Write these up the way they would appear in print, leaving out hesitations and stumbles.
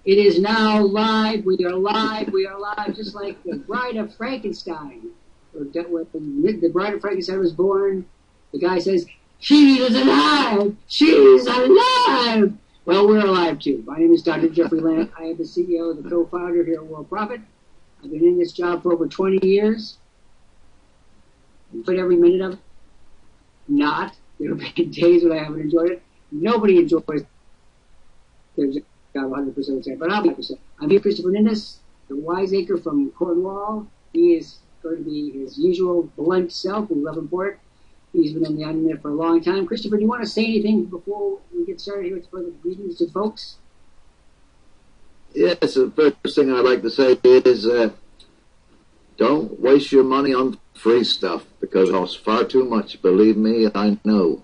It is now live. We are live. We are live. Just like the Bride of Frankenstein. When the Bride of Frankenstein was born, the guy says, "She is alive! She is alive!" Well, we're alive too. My name is Dr. Jeffrey Lant. I am the CEO and the co-founder here at Worldprofit. I've been in this job for over 20 years. I put every minute of it. Not. There have been days when I haven't enjoyed it. Nobody enjoys their job 100% of the time, but I'll be 100%. I'm here, Christopher Ninnis, the wiseacre from Cornwall. He is going to be his usual blunt self. We love him for it. He's been on the internet for a long time. Christopher, do you want to say anything before we get started here with further greetings to folks? Yes, the first thing I'd like to say is don't waste your money on free stuff because it costs far too much. Believe me, I know.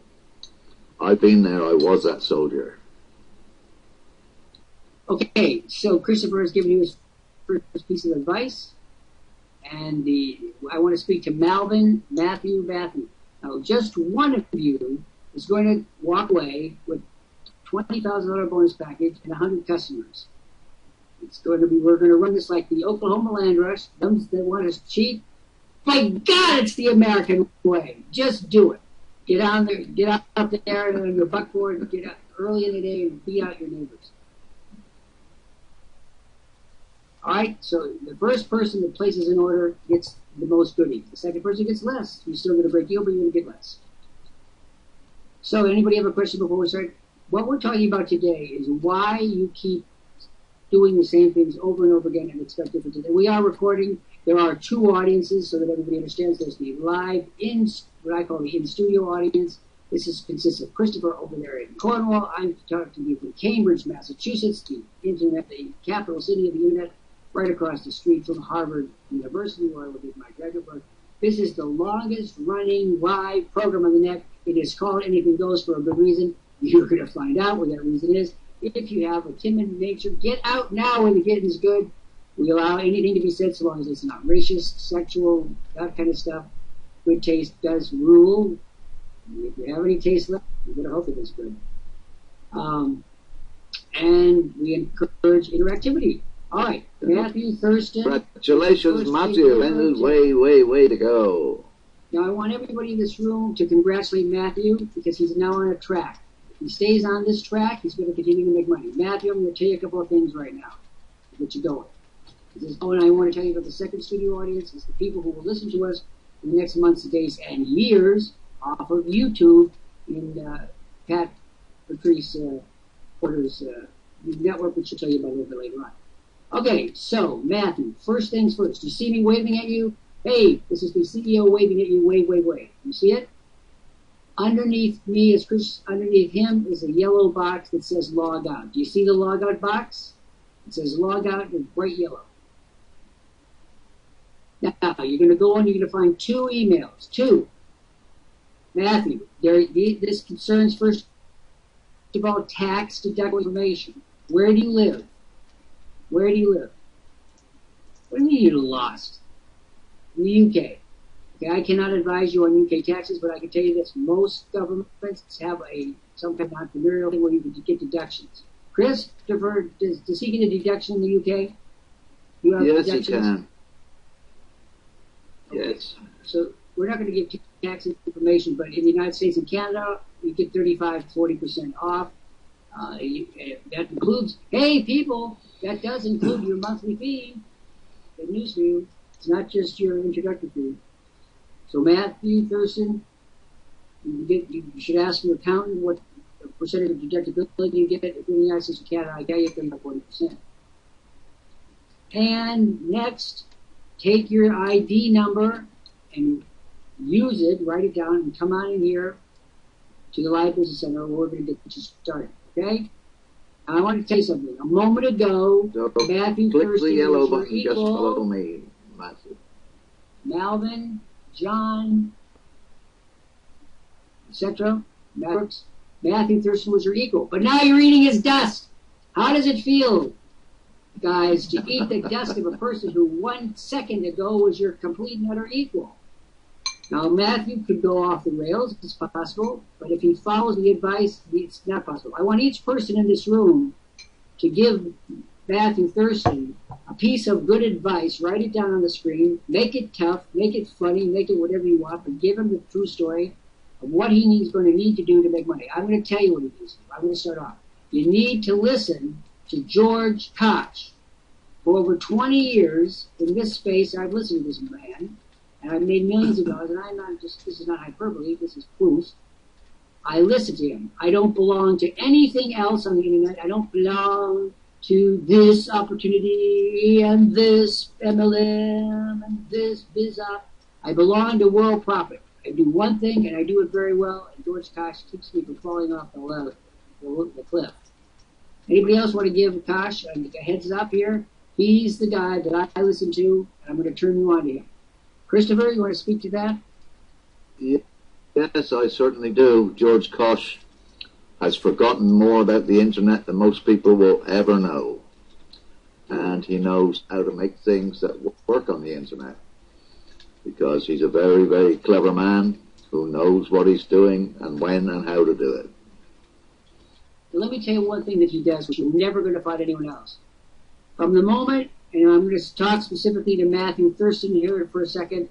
I've been there. I was that soldier. Okay, so Christopher has given you his first piece of advice, and I want to speak to Matthew. Now, just one of you is going to walk away with $20,000 bonus package and 100 customers. We're going to run this like the Oklahoma Land Rush. Those that want us cheap, by God, it's the American way. Just do it. Get out there on your buckboard, get out early in the day and beat out your neighbors. All right, so the first person that places an order gets the most goodies. The second person gets less. You're still going to break even, but you're going to get less. So anybody have a question before we start? What we're talking about today is why you keep doing the same things over and over again and expect differences. And we are recording. There are two audiences so that everybody understands. There's the live, what I call the in-studio audience. This consists of Christopher over there in Cornwall. I'm talking to you from Cambridge, Massachusetts, the capital city of the internet, right across the street from Harvard University, where I did my graduate work. This is the longest running live program on the net. It is called Anything Goes for a good reason. You're going to find out what that reason is. If you have a timid nature, get out now when the getting's good. We allow anything to be said so long as it's not racist, sexual, that kind of stuff. Good taste does rule. If you have any taste left, you're going to hope it is good. And we encourage interactivity. All right, Matthew Thurston. Congratulations, Matthew. Way to go. Now, I want everybody in this room to congratulate Matthew because he's now on a track. If he stays on this track, he's going to continue to make money. Matthew, I'm going to tell you a couple of things right now to get you going. And I want to tell you about the second studio audience. It's the people who will listen to us in the next months, days, and years off of YouTube in Pat Patrice Porter's network, which she'll tell you about a little bit later on. Okay, so, Matthew, first things first. You see me waving at you? Hey, this is the CEO waving at you. Wave. You see it? Underneath me, underneath him is a yellow box that says log out. Do you see the log out box? It says log out in bright yellow. Now, you're going to go and you're going to find two emails. Two. Matthew, this concerns, first of all, tax deductible information. Where do you live? Where do you live? What do you mean you're lost? In the UK. Okay, I cannot advise you on UK taxes, but I can tell you this. Most governments have some kind of entrepreneurial thing where you can get deductions. Christopher, does he get a deduction in the UK? You have yes, deductions? he can. Okay. Yes. So we're not going to give tax information, but in the United States and Canada, you get 35 to 40% off. That includes, hey, people, that does include your monthly fee. Good news for you. It's not just your introductory fee. So Matthew Thurston, you should ask your accountant what percentage of deductibility you get in the United States and Canada. I tell you 30 to 40%. And next, take your ID number and use it, write it down, and come on in here to the Live Business Center where we're going to get you started. Okay? I want to tell you something. A moment ago, Matthew click Thurston the yellow was your button, just equal. follow me, Matthew. Malvin, John, etc. Matthew Thurston was your equal. But now you're eating his dust. How does it feel, guys, to eat the dust of a person who 1 second ago was your complete and utter equal? Now, Matthew could go off the rails. It's possible. But if he follows the advice, it's not possible. I want each person in this room to give Matthew Thurston a piece of good advice, write it down on the screen, make it tough, make it funny, make it whatever you want, but give him the true story of what he's going to need to do to make money. I'm going to tell you what he needs to do. I'm going to start off. You need to listen to George Koch. For over 20 years in this space, I've listened to this man, and I've made millions of dollars, and I'm not just, this is not hyperbole, this is proof. I listen to him. I don't belong to anything else on the internet. I don't belong to this opportunity and this MLM and this BizOp. I belong to Worldprofit. I do one thing and I do it very well, and George Koch keeps me from falling off the cliff. Anybody else want to give Koch a heads up here? He's the guy that I listen to, and I'm going to turn you on to him. Christopher, you want to speak to that? Yes, I certainly do. George Koch has forgotten more about the internet than most people will ever know. And he knows how to make things that work on the internet. Because he's a very, very clever man who knows what he's doing and when and how to do it. Let me tell you one thing that he does, which you're never going to find anyone else. From the moment, and I'm going to talk specifically to Matthew Thurston here for a second.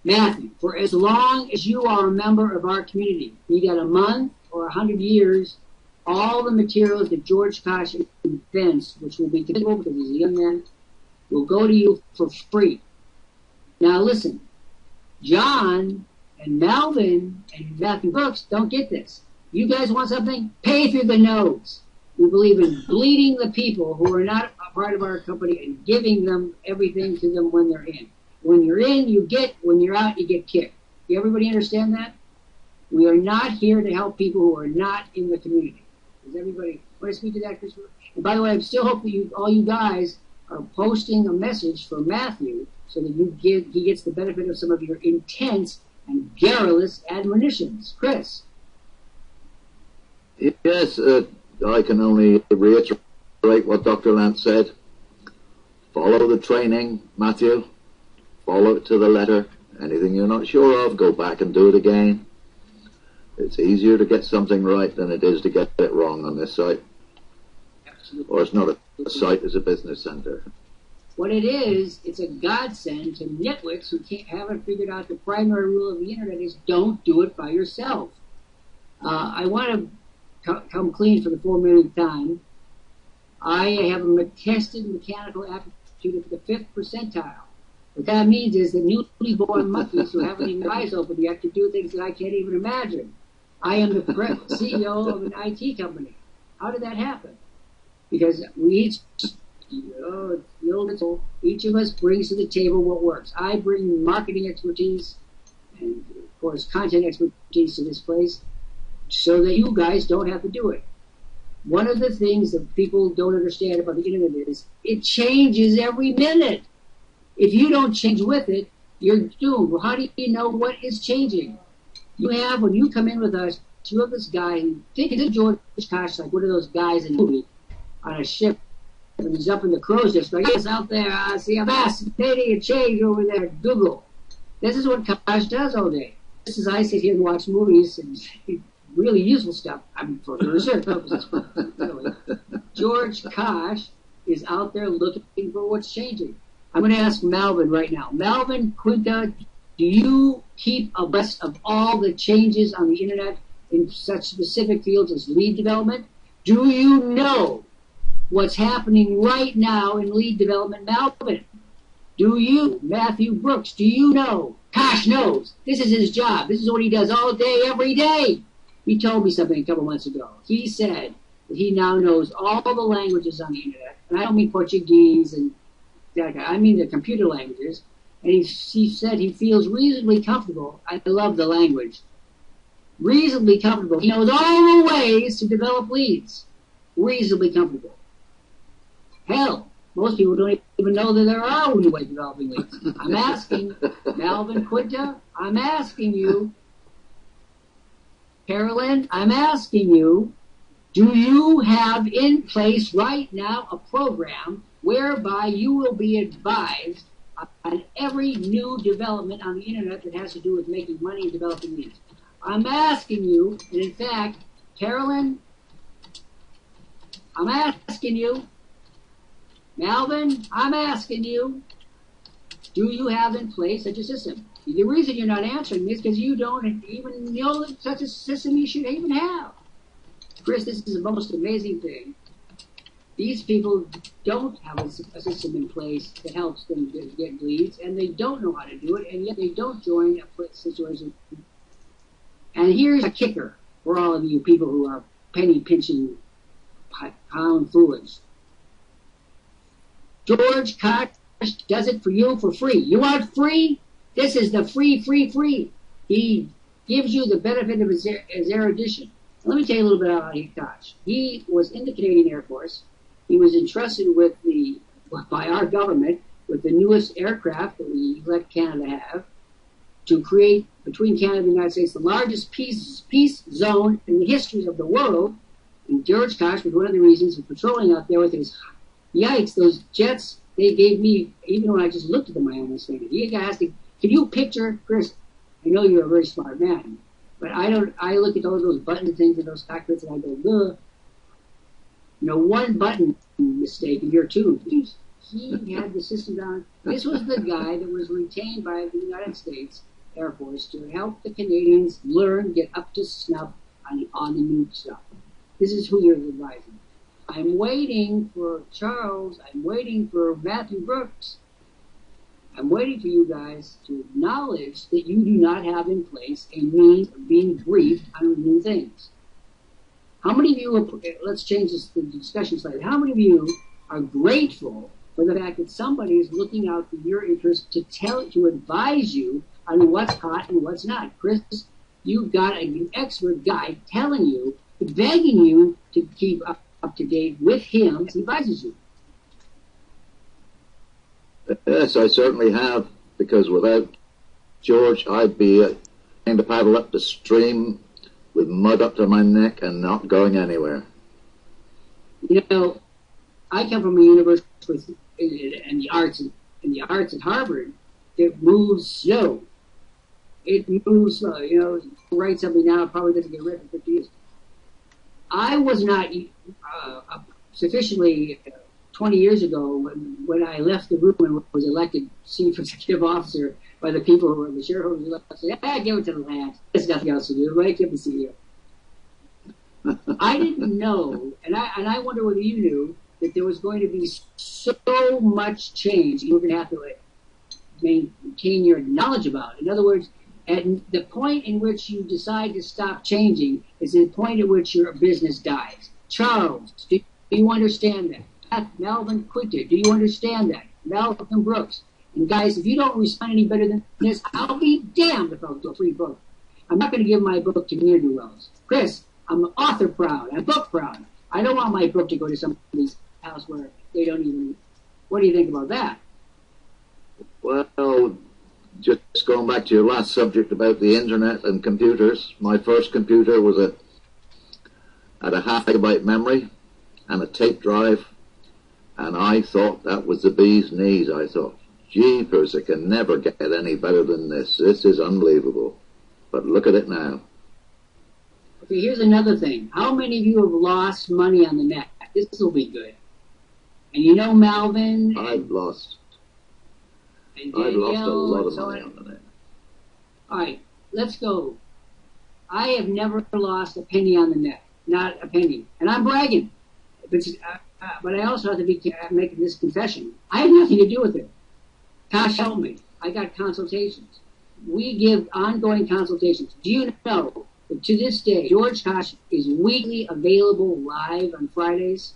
Matthew, for as long as you are a member of our community, be that a month or 100 years, all the materials that George Koch invents, which will be typical because he's a young man, will go to you for free. Now listen, John and Melvin and Matthew Brooks don't get this. You guys want something? Pay through the nose. We believe in bleeding the people who are not a part of our company and giving them everything to them when they're in. When you're in, you get. When you're out, you get kicked. Do everybody understand that? We are not here to help people who are not in the community. Does everybody want to speak to that, Christopher? And by the way, I still hope that all you guys are posting a message for Matthew so that he gets the benefit of some of your intense and garrulous admonitions. Chris? Yes, I can only reiterate what Dr. Lant said. Follow the training, Matthew. Follow it to the letter. Anything you're not sure of, go back and do it again. It's easier to get something right than it is to get it wrong on this site. Absolutely. Or it's not a site, it's a business center. What it is, it's a godsend to nitwits who haven't figured out the primary rule of the internet is don't do it by yourself. I want to come clean for the 4 millionth time. I have a tested mechanical aptitude of the 5th percentile. What that means is that newly born monkeys who haven't even eyes open yet can do things that I can't even imagine. I am the CEO of an IT company. How did that happen? Because we each of us brings to the table what works. I bring marketing expertise and, of course, content expertise to this place so that you guys don't have to do it. One of the things that people don't understand about the internet is it changes every minute. If you don't change with it, you're doomed. Well, how do you know what is changing? You have, when you come in with us, you have this guy, think of George Koch like one of those guys in a movie on a ship, and he's up in the crow's nest, like, yes, out there, I see a fascinating change over there at Google. This is what Koch does all day. This is I sit here and watch movies and really useful stuff. I'm for research purposes. George Koch is out there looking for what's changing. I'm going to ask Melvin right now. Melvin Quinta, do you keep abreast of all the changes on the internet in such specific fields as lead development? Do you know what's happening right now in lead development, Melvin? Do you, Matthew Brooks, do you know? Koch knows. This is his job. This is what he does all day, every day. He told me something a couple months ago. He said that he now knows all the languages on the internet. And I don't mean Portuguese and I mean the computer languages. And he said he feels reasonably comfortable. I love the language. Reasonably comfortable. He knows all the ways to develop leads. Reasonably comfortable. Hell, most people don't even know that there are new ways of developing leads. I'm asking, Melvin Quinta, I'm asking you, Carolyn, I'm asking you, do you have in place right now a program whereby you will be advised on every new development on the internet that has to do with making money and developing leads? I'm asking you, and in fact, Carolyn, I'm asking you, Melvin, I'm asking you, do you have in place such a system? The reason you're not answering is because you don't even know that such a system you should even have. Chris, this is the most amazing thing. These people don't have a system in place that helps them get leads, and they don't know how to do it, and yet they don't join a situation. And here's a kicker for all of you people who are penny pinching pound foolish. George Koch does it for you for free. You want free? This is the free. He gives you the benefit of his erudition. Let me tell you a little bit about Koch. He was in the Canadian Air Force. He was entrusted by our government with the newest aircraft that we let Canada have to create, between Canada and the United States, the largest peace zone in the history of the world. And George Koch was one of the reasons for patrolling out there with his, yikes, those jets, they gave me, even when I just looked at them, I almost fainted. You guys, can you picture, Chris, I know you're a very smart man, but I look at all those button things in those cockpits and I go, ugh. You know, one button mistake and you're two. He had the system down. This was the guy that was retained by the United States Air Force to help the Canadians learn, get up to snuff on the new stuff. This is who you're advising. I'm waiting for Charles. I'm waiting for Matthew Brooks. I'm waiting for you guys to acknowledge that you do not have in place a means of being briefed on new things. How many of you, let's change the discussion slightly, how many of you are grateful for the fact that somebody is looking out for your interest to advise you on what's hot and what's not? Chris, you've got an expert guy telling you, begging you to keep up to date with him as he advises you. Yes, I certainly have, because without George, I'd be trying to paddle up the stream with mud up to my neck and not going anywhere. You know, I come from a university in the arts at Harvard that moves slow. It moves slow. You know, write something now, it probably doesn't get read for 50 years. I was not sufficiently 20 years ago when I left the room and was elected chief executive officer by the people who were the shareholders. I said, give it to the Lant. There's nothing else to do. Right? Give the CEO. I didn't know, and I wonder whether you knew, that there was going to be so much change you were going to have to maintain your knowledge about. In other words, at the point in which you decide to stop changing is the point at which your business dies. Charles, do you understand that? Melvin Quinter, do you understand that? Melvin Brooks. And guys, if you don't respond any better than this, I'll be damned if I'll do a free book. I'm not going to give my book to ne'er-do-wells. Chris, I'm author proud. I'm book proud. I don't want my book to go to somebody's house where they don't even... What do you think about that? Well, just going back to your last subject about the internet and computers, my first computer was had a half megabyte memory and a tape drive, and I thought that was the bee's knees. I thought, jeepers, it can never get any better than this. This is unbelievable. But look at it now. Okay, here's another thing. How many of you have lost money on the net? This will be good. And you know Melvin? I've lost a lot of money on the net. All right, let's go. I have never lost a penny on the net. Not a penny. And I'm bragging. But I also have to be making this confession. I had nothing to do with it. Koch helped me. I got consultations. We give ongoing consultations. Do you know that to this day, George Koch is weekly available live on Fridays?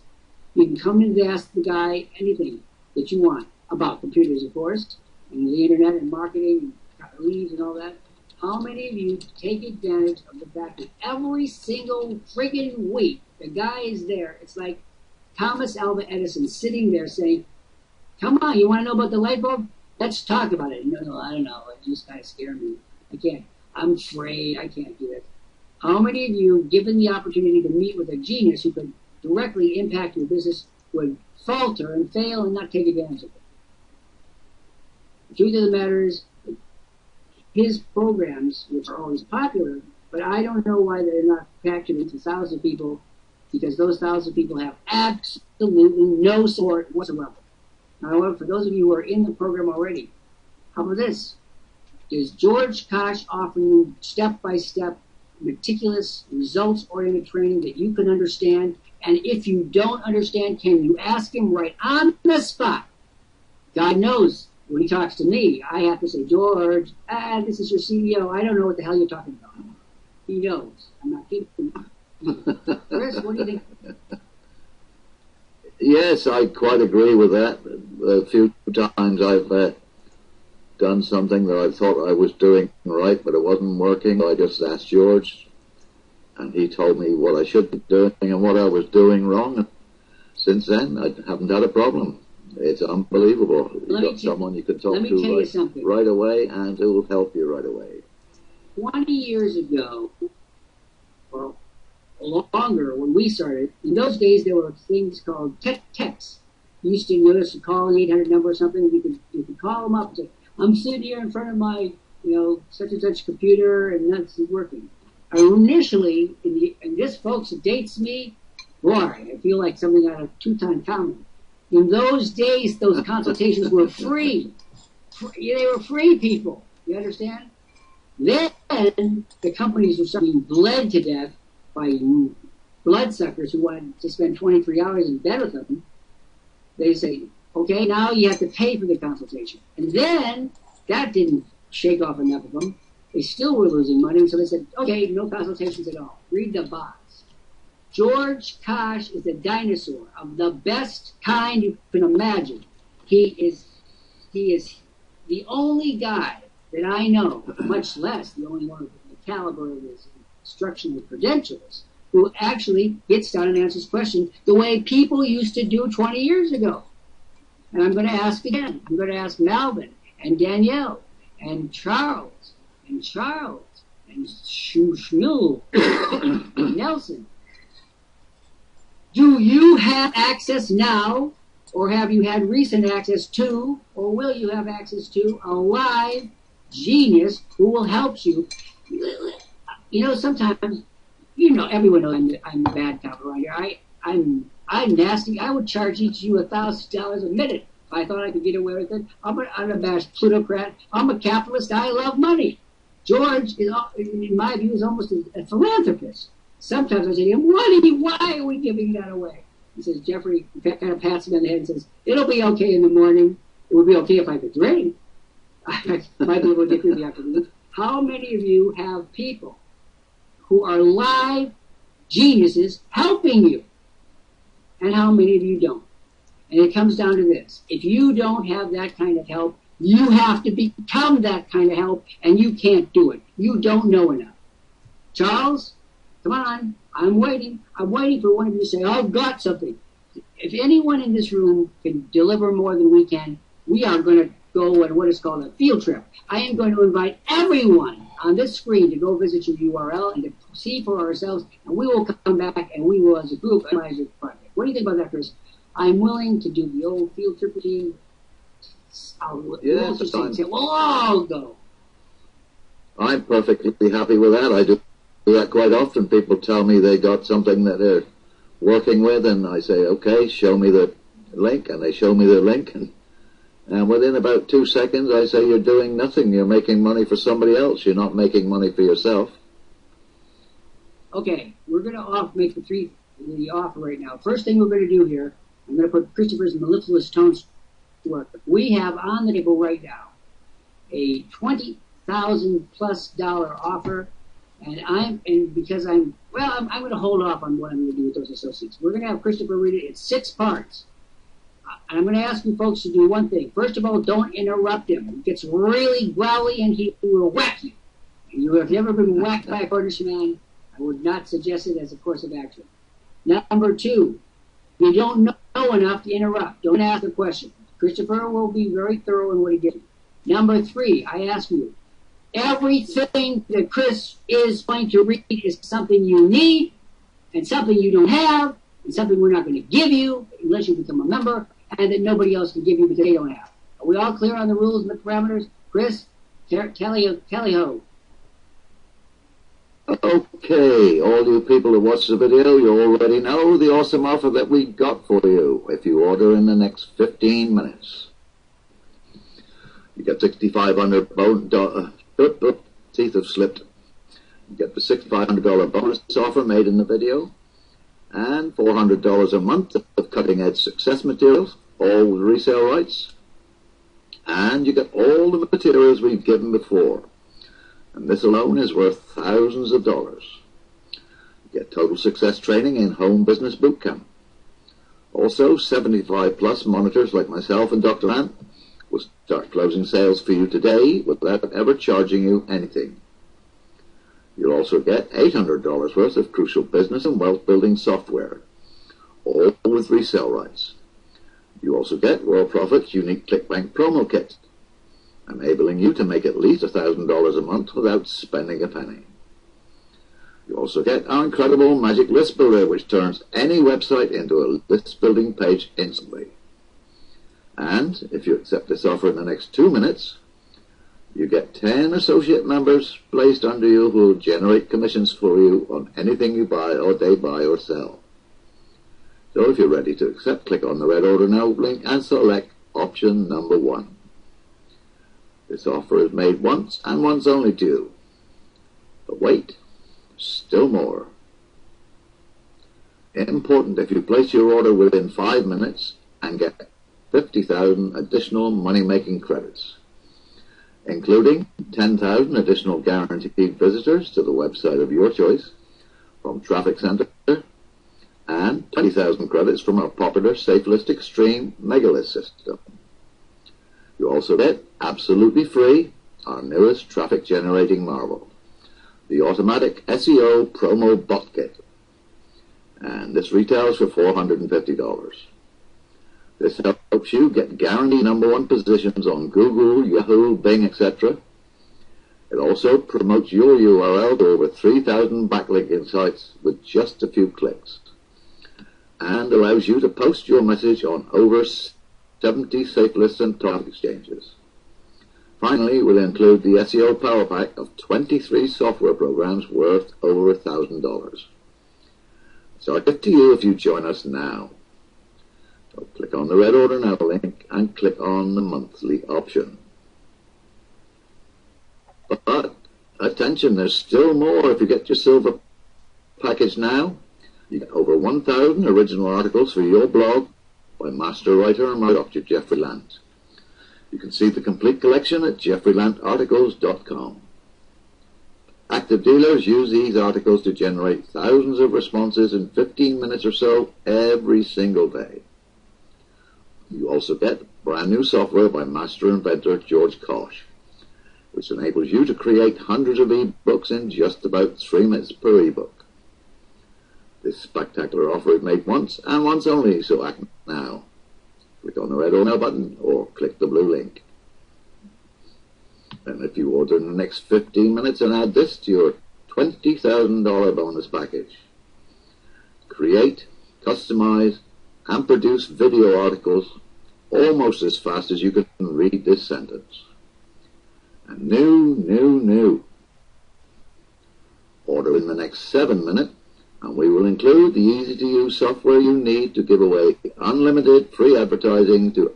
You can come in and ask the guy anything that you want about computers, of course, and the internet and marketing and leads and all that. How many of you take advantage of the fact that every single friggin' week the guy is there? It's like Thomas Alva Edison sitting there saying, come on, you want to know about the light bulb? Let's talk about it. No, I don't know. It just kind of scared me. I can't. I'm afraid. I can't do it. How many of you, given the opportunity to meet with a genius who could directly impact your business, would falter and fail and not take advantage of it? The truth of the matter is, his programs, which are always popular, but I don't know why they're not packed into thousands of people because those 1,000 people have absolutely no support whatsoever. Now, however, for those of you who are in the program already, how about this? Does George Kosh offer you step-by-step, meticulous, results-oriented training that you can understand? And if you don't understand, can you ask him right on the spot? God knows when he talks to me, I have to say, George, this is your CEO. I don't know what the hell you're talking about. He knows. I'm not kidding. Chris, what do you think? Yes, I quite agree with that. A few times I've done something that I thought I was doing right, but it wasn't working. I just asked George, and he told me what I should be doing and what I was doing wrong. And since then, I haven't had a problem. It's unbelievable. You've got someone you can talk to right away, and who will help you right away. 20 years ago, or longer, when we started, in those days there were things called texts. You used to call an 800 number or something. You could call them up and say, I'm sitting here in front of my, such and such computer, and that's working. Initially, and this, folks, it dates me. Boy, I feel like something out of Tutankhamun. In those days, those consultations were free. They were free, people. You understand? Then the companies were being bled to death by bloodsuckers who wanted to spend 23 hours in bed with them. They say, okay, now you have to pay for the consultation. And then that didn't shake off enough of them. They still were losing money, so they said, okay, no consultations at all. Read the box. George Kosh is a dinosaur of the best kind you can imagine. He is the only guy that I know, much less the only one with the caliber of his instructional credentials, who actually gets down and answers questions the way people used to do 20 years ago. And I'm going to ask again. I'm going to ask Malvin and Danielle and Charles and Shmuel and Nelson. Do you have access now, or have you had recent access to, or will you have access to a live genius who will help you? Sometimes, everyone knows I'm the bad cop around here. I'm nasty. I would charge each of you $1,000 a minute if I thought I could get away with it. I'm an unabashed plutocrat. I'm a capitalist. I love money. George, in my view, is almost a philanthropist. Sometimes I say to him, why are we giving that away? He says, Jeffrey, kind of pats me on the head and says, it'll be okay in the morning. It would be okay if I could drink. I might be able to get through the afternoon. How many of you have people who are live geniuses helping you? And how many of you don't? And it comes down to this. If you don't have that kind of help, you have to become that kind of help, and you can't do it. You don't know enough. Charles? Come on, I'm waiting. I'm waiting for one of you to say, I've got something. If anyone in this room can deliver more than we can, we are going to go on what is called a field trip. I am going to invite everyone on this screen to go visit your URL and to see for ourselves, and we will come back and we will, as a group, analyze your project. What do you think about that, Chris? I'm willing to do the old field trip routine. We'll all go. I'm perfectly happy with that. I do that quite often. People tell me they got something that they're working with, and I say, okay, show me the link, and they show me the link, and within about 2 seconds I say, you're doing nothing. You're making money for somebody else. You're not making money for yourself. Okay, we're going to make the offer right now. First thing we're going to do here, I'm going to put Christopher's mellifluous tones to work. We have on the table right now a $20,000+ offer. And because I'm going to hold off on what I'm going to do with those associates. We're going to have Christopher read it in 6 parts. And I'm going to ask you folks to do one thing. First of all, don't interrupt him. He gets really growly and he will whack you. And you have never been whacked by a Kurdish man. I would not suggest it as a course of action. Number 2, you don't know enough to interrupt. Don't ask a question. Christopher will be very thorough in what he gives you. Number 3, I ask you, everything that Chris is going to read is something you need, and something you don't have, and something we're not going to give you unless you become a member, and that nobody else can give you because they don't have. Are we all clear on the rules and the parameters? Chris, tally-ho. Okay, all you people who watch the video, you already know the awesome offer that we got for you if you order in the next 15 minutes. You get $6,500 teeth have slipped. You get the $6,500 bonus offer made in the video, and $400 a month of cutting-edge success materials, all with resale rights, and you get all the materials we've given before. And this alone is worth thousands of dollars. You get total success training in home business bootcamp. Also, 75 plus monitors like myself and Dr. Lant will start closing sales for you today without ever charging you anything. You'll also get $800 worth of crucial business and wealth building software, all with resale rights. You also get Worldprofit's unique ClickBank promo kit, enabling you to make at least $1,000 a month without spending a penny. You also get our incredible Magic List Builder, which turns any website into a list building page instantly. And if you accept this offer in the next 2 minutes, you get 10 associate members placed under you who will generate commissions for you on anything you buy or they buy or sell. So if you're ready to accept, click on the red Order Now link and select option number 1. This offer is made once and once only to you. But wait, still more. Important, if you place your order within 5 minutes and get 50,000 additional money-making credits, including 10,000 additional guaranteed visitors to the website of your choice from Traffic Center, and 20,000 credits from our popular Safelist Extreme Megalist system. You also get, absolutely free, our newest traffic generating marvel, the automatic SEO promo bot kit. And this retails for $450. This helps you get guaranteed #1 positions on Google, Yahoo, Bing, etc. It also promotes your URL to over 3,000 backlinking sites with just a few clicks, and allows you to post your message on over 70 safe lists and top exchanges. Finally, we'll include the SEO Power Pack of 23 software programs worth over $1,000. So I get to you if you join us now. So click on the red Order Now link and click on the monthly option. But attention, there's still more. If you get your silver package now, you get over 1,000 original articles for your blog by master writer and Dr. Jeffrey Lant. You can see the complete collection at jeffreylantarticles.com. Active dealers use these articles to generate thousands of responses in 15 minutes or so every single day. You also get brand new software by master inventor George Kosh, which enables you to create hundreds of ebooks in just about 3 minutes per ebook. This spectacular offer is made once and once only, so act now. Click on the red Order Now button or click the blue link. And if you order in the next 15 minutes and add this to your $20,000 bonus package, create, customize, and produce video articles almost as fast as you can read this sentence. And new. Order in the next 7 minutes, and we will include the easy-to-use software you need to give away unlimited free advertising to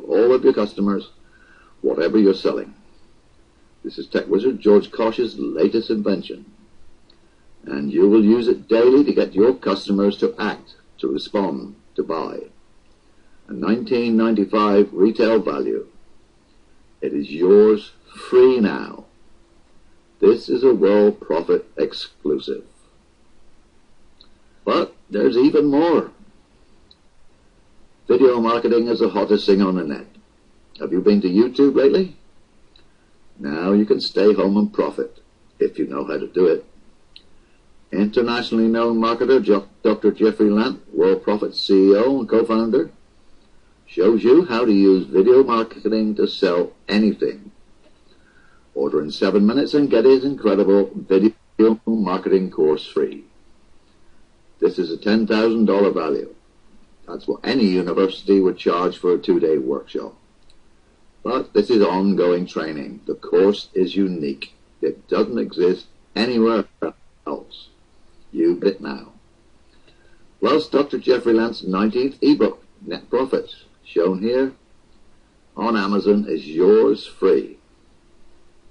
all of your customers, whatever you're selling. This is Tech Wizard George Kosh's latest invention, and you will use it daily to get your customers to act, to respond, to buy. A $19.95 retail value. It is yours free now. This is a Worldprofit exclusive. But there's even more. Video marketing is the hottest thing on the net. Have you been to YouTube lately? Now you can stay home and profit, if you know how to do it. Internationally known marketer Dr. Jeffrey Lant, Worldprofit CEO and co-founder, shows you how to use video marketing to sell anything. Order in 7 minutes and get his incredible video marketing course free. This is a $10,000 value. That's what any university would charge for a 2-day workshop. But this is ongoing training. The course is unique. It doesn't exist anywhere else. else. You get it now. Plus Dr. Jeffrey Lant's 19th ebook, Net Profits, shown here on Amazon, is yours free.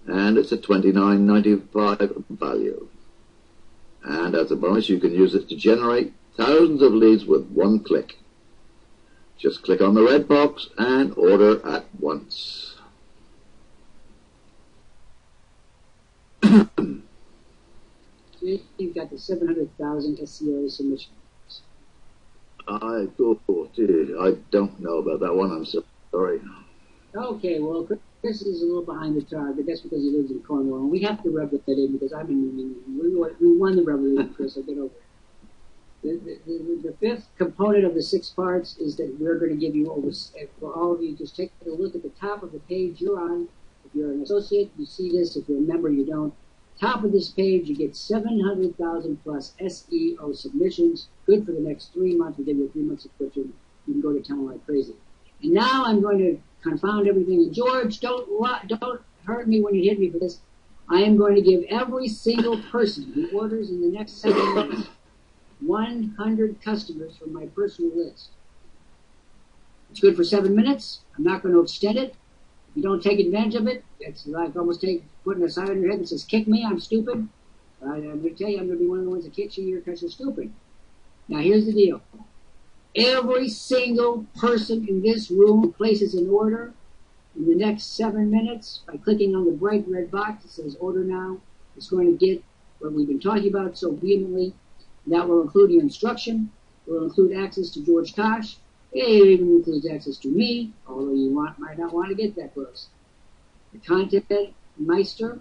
And it's a $29.95 value. And as a bonus, you can use it to generate thousands of leads with one click. Just click on the red box and order at once. You've got the 700,000 SEO submissions. I don't know about that one. I'm sorry. Okay, well, Chris is a little behind the target. That's because he lives in Cornwall. And we have to rub that in because I've been we won the revolution, Chris. I'll get over it. The fifth component of the 6 parts is that we're going to give you over, for all of you, just take a look at the top of the page you're on. If you're an associate, you see this. If you're a member, you don't. Top of this page, you get 700,000 plus SEO submissions. Good for the next 3 months. We'll give you a 3-month subscription. You can go to town like crazy. And now I'm going to confound everything. And George, don't hurt me when you hit me for this. I am going to give every single person who orders in the next 7 months 100 customers from my personal list. It's good for 7 minutes. I'm not going to extend it. If you don't take advantage of it, it's like almost putting a sign on your head that says, kick me, I'm stupid. I'm going to tell you, I'm going to be one of the ones that kicks you because you're stupid. Now, here's the deal. Every single person in this room places an order in the next 7 minutes by clicking on the bright red box that says order now. It's going to get what we've been talking about so vehemently. That will include your instruction. It will include access to George Tosh. It even includes access to me, although you might not want to get that close. The content meister.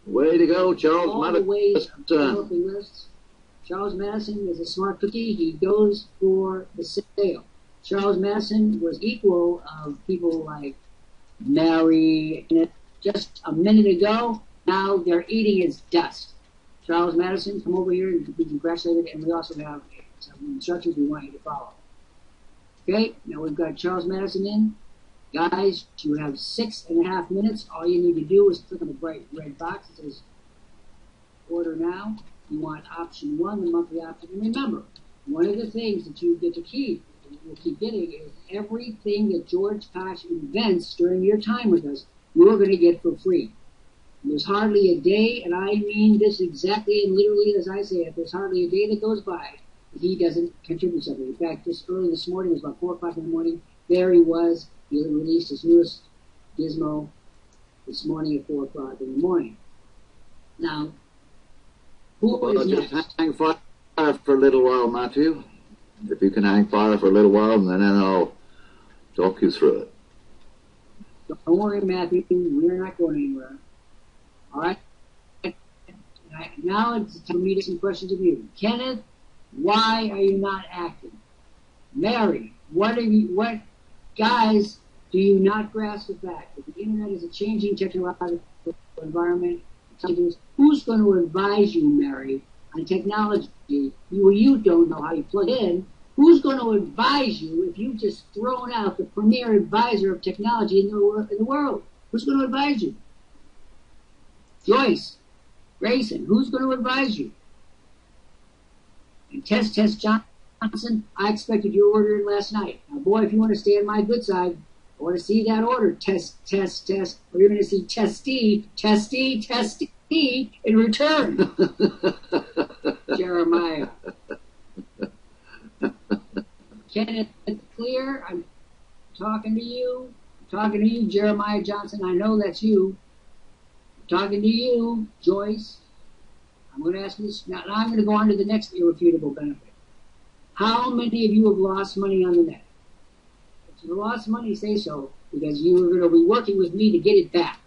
Way to go, Charles. All the ways of developing lists. Charles Madison is a smart cookie. He goes for the sale. Charles Madison was equal of people like Mary just a minute ago. Now they're eating his dust. Charles Madison, come over here and be congratulated. And we also have some instructions we want you to follow. Okay, now we've got Charles Madison in. Guys, you have 6.5 minutes. All you need to do is click on the bright red box that says order now. You want option 1, the monthly option. And remember, one of the things that you get to keep, and you'll keep getting, is everything that George Tosh invents during your time with us, you're going to get for free. And there's hardly a day, and I mean this exactly and literally as I say it, there's hardly a day that goes by that he doesn't contribute something. In fact, just early this morning, it was about 4 o'clock in the morning, there he was. He released his newest gizmo this morning at 4 o'clock in the morning. Now, who is next? Just hang fire for a little while, Matthew. If you can hang fire for a little while, and then I'll talk you through it. Don't worry, Matthew. We're not going anywhere. All right? Now it's time for me to get some questions of you. Kenneth, why are you not acting? Mary, what guys, do you not grasp the fact that the internet is a changing technological environment? Who's going to advise you, Mary, on technology? You don't know how you plug in. Who's going to advise you if you've just thrown out the premier advisor of technology in the world? Who's going to advise you? Joyce, Grayson, who's going to advise you? And Test Johnson, I expected your order last night. Now, boy, if you want to stay on my good side, I want to see that order. Test. Or you're going to see testy in return. Jeremiah. Kenneth, clear? I'm talking to you. Jeremiah Johnson. I know that's you. I'm talking to you, Joyce. I'm going to ask you this. Now I'm going to go on to the next irrefutable benefit. How many of you have lost money on the net? If you lost money, say so, because you were going to be working with me to get it back.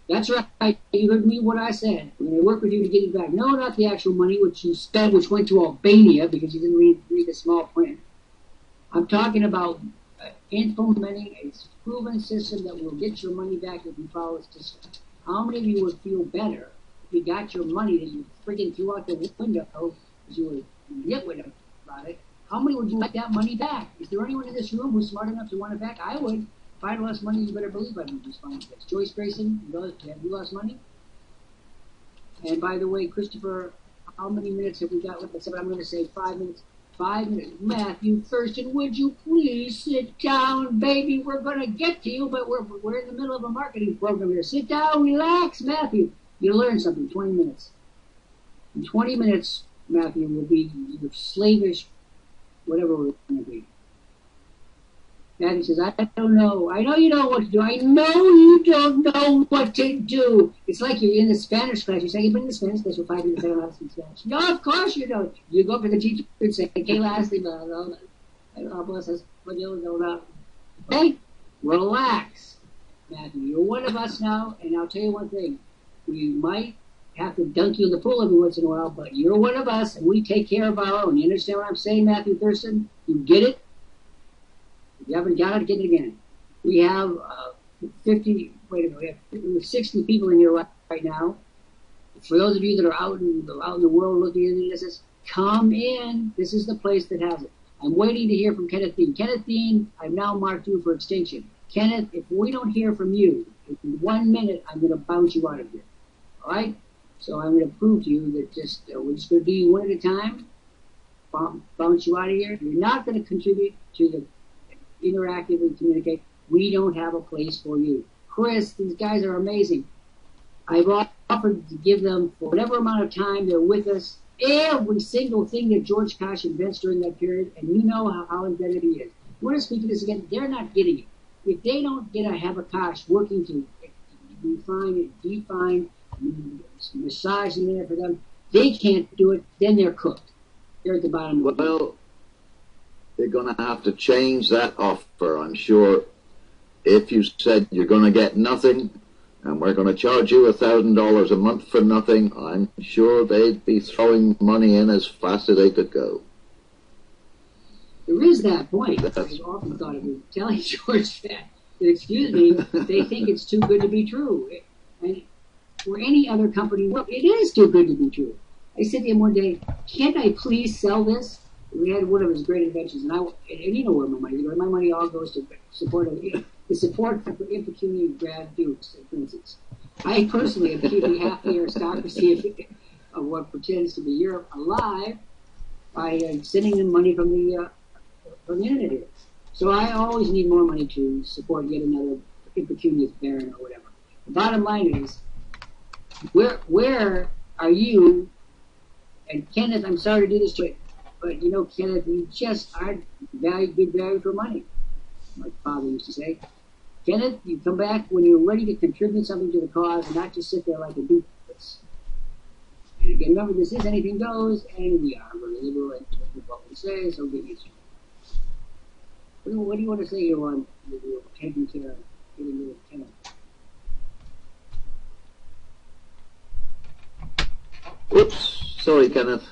That's right. You heard me what I said. We're going to work with you to get it back. No, not the actual money which you spent, which went to Albania because you didn't read the small print. I'm talking about implementing a proven system that will get your money back if you follow this system. How many of you would feel better if you got your money that you freaking threw out the window because you were nitwit about it? How many would you like that money back? Is there anyone in this room who's smart enough to want it back? I would. If I had lost money, you better believe I'd respond to this. Joyce Grayson, have you lost money? And by the way, Christopher how many minutes have we got left? I'm going to say 5 minutes. 5 minutes. Matthew Thurston, would you please sit down, baby? We're going to get to you, but we're in the middle of a marketing program here. Sit down, relax, Matthew. You learn something. 20 minutes. In 20 minutes, Matthew will be your slavish, whatever we're going to be. Matthew says, I don't know. I know you don't know what to do. I know you don't know what to do. It's like you're in the Spanish class. You say, you've been in the Spanish class for 5 minutes. I don't know Spanish. No, of course you don't. You go up to the teacher and say, okay, lastly, hey, relax. Matthew, you're one of us now, and I'll tell you one thing. We might have to dunk you in the pool every once in a while, but you're one of us, and we take care of our own. You understand what I'm saying, Matthew Thurston? You get it? If you haven't got it, get it again. We have 60 people in here right now. For those of you that are out in the world looking into this, come in. This is the place that has it. I'm waiting to hear from Kenneth Dean. Kenneth Dean, I've now marked you for extinction. Kenneth, if we don't hear from you in 1 minute, I'm going to bounce you out of here. All right? So I'm going to prove to you that we're just going to do you one at a time, bounce you out of here. You're not going to contribute to the interactively communicate. We don't have a place for you. Chris, these guys are amazing. I've offered to give them, for whatever amount of time they're with us, every single thing that George Koch invents during that period, and you know how indebted he is. We're going to speak to this again. They're not getting it. If they don't have a Koch working to refine it, define, massage in there for them, they can't do it, then they're cooked. They're at the bottom of the Well, they're going to have to change that offer, I'm sure. If you said you're going to get nothing and we're going to charge you $1,000 a month for nothing, I'm sure they'd be throwing money in as fast as they could go. There is that point. I've often thought of it, telling George that, excuse me, they think it's too good to be true. And for any other company, well, it is too good to be true. I said to him one day, can't I please sell this? We had one of his great inventions, and you know where my money goes. My money all goes to support for impecunious grad dukes, for instance. I personally am keeping half the aristocracy of what pretends to be Europe alive by sending them money from the internet here. So I always need more money to support yet another impecunious baron or whatever. The bottom line is, where are you? And Kenneth, I'm sorry to do this to you. But you know, Kenneth, you just aren't good value for money. My father used to say. Kenneth, you come back when you're ready to contribute something to the cause and not just sit there like a doofus. And again, remember, this is anything goes, and we are very liberal in what we say, so get used to it. What do you want to say here on taking care of getting rid of Kenneth? Oops, sorry, Kenneth.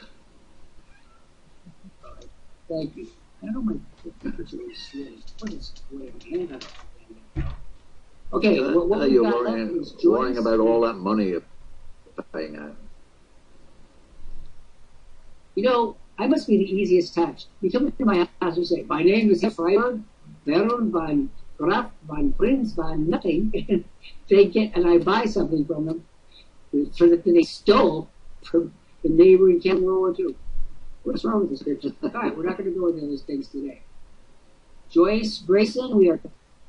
Thank you. I don't know my picture's really slow. What is hand? Okay, what you're we got left is Joyce. worrying about all that money you're paying out. You know, I must be the easiest touch. You come to my house and say, my name is Freiberg, Baron von Graf von Prinz von nothing. And I buy something from them for that they stole from the neighboring camp in World War II. What's wrong with this picture? All right, we're not going to go into those things today. Joyce Grayson, we are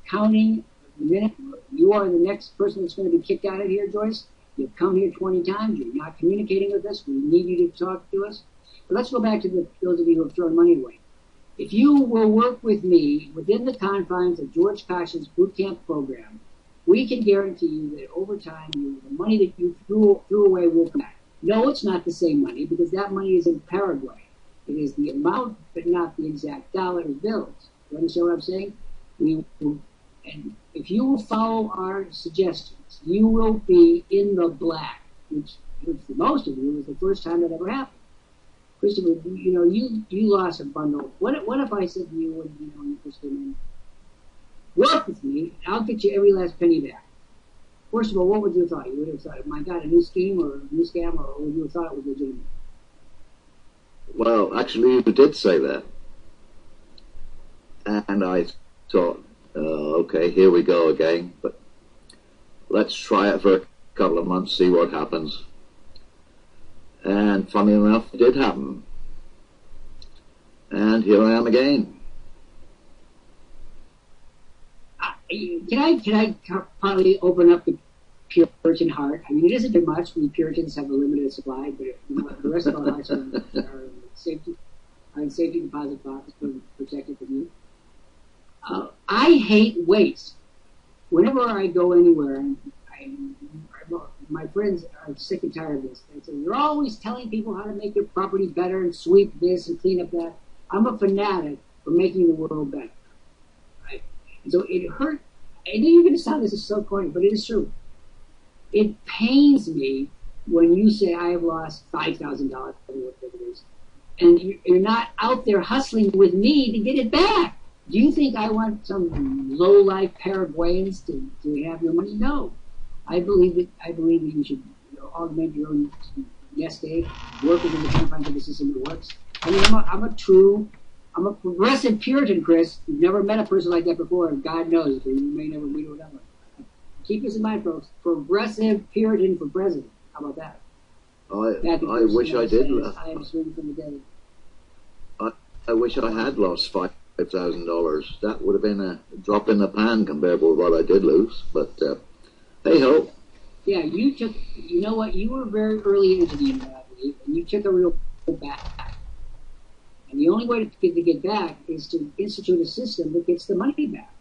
counting the minute. You are the next person that's going to be kicked out of here, Joyce. You've come here 20 times. You're not communicating with us. We need you to talk to us. But let's go back to those of you who have thrown money away. If you will work with me within the confines of George Koch's boot camp program, we can guarantee you that over time, the money that you threw away will come back. No, it's not the same money because that money is in Paraguay. It is the amount, but not the exact dollar bills. You understand what I'm saying? And if you will follow our suggestions, you will be in the black, which for most of you is the first time that ever happened. Christopher, you know, you lost a bundle. What if I said to you when you first came in, work with me, and I'll get you every last penny back? First of all, what would you have thought? You would have thought, my God, a new scheme or a new scam, or would you have thought it was legitimate? Well, actually, you did say that. And I thought, okay, here we go again. But let's try it for a couple of months, see what happens. And funny enough, it did happen. And here I am again. Can I probably open up the Puritan heart? I mean, it isn't too much. We Puritans have a limited supply, but the rest of our hearts are in safety deposit boxes protected from you. I hate waste. Whenever I go anywhere, my friends are sick and tired of this. They say, you're always telling people how to make their property better and sweep this and clean up that. I'm a fanatic for making the world better. Right? And so it hurt. I know you're going to sound this is so corny, but it is true. It pains me when you say I have lost $5,000, whatever it is, and you're not out there hustling with me to get it back. Do you think I want some low-life Paraguayans to have your money? No. I believe that you should augment your own nest egg, work within the confines of the system that works. I mean, I'm a progressive Puritan, Chris. You've never met a person like that before, and God knows, you may never meet one ever. Keep this in mind, folks. Progressive Puritan for president. How about that? I wish I did. I am swinging from the devil. I wish I had lost $5,000. That would have been a drop in the pan compared with what I did lose. But hey ho. Yeah, you took. You know what? You were very early into the internet, I believe, and you took a real back. And the only way to get back is to institute a system that gets the money back.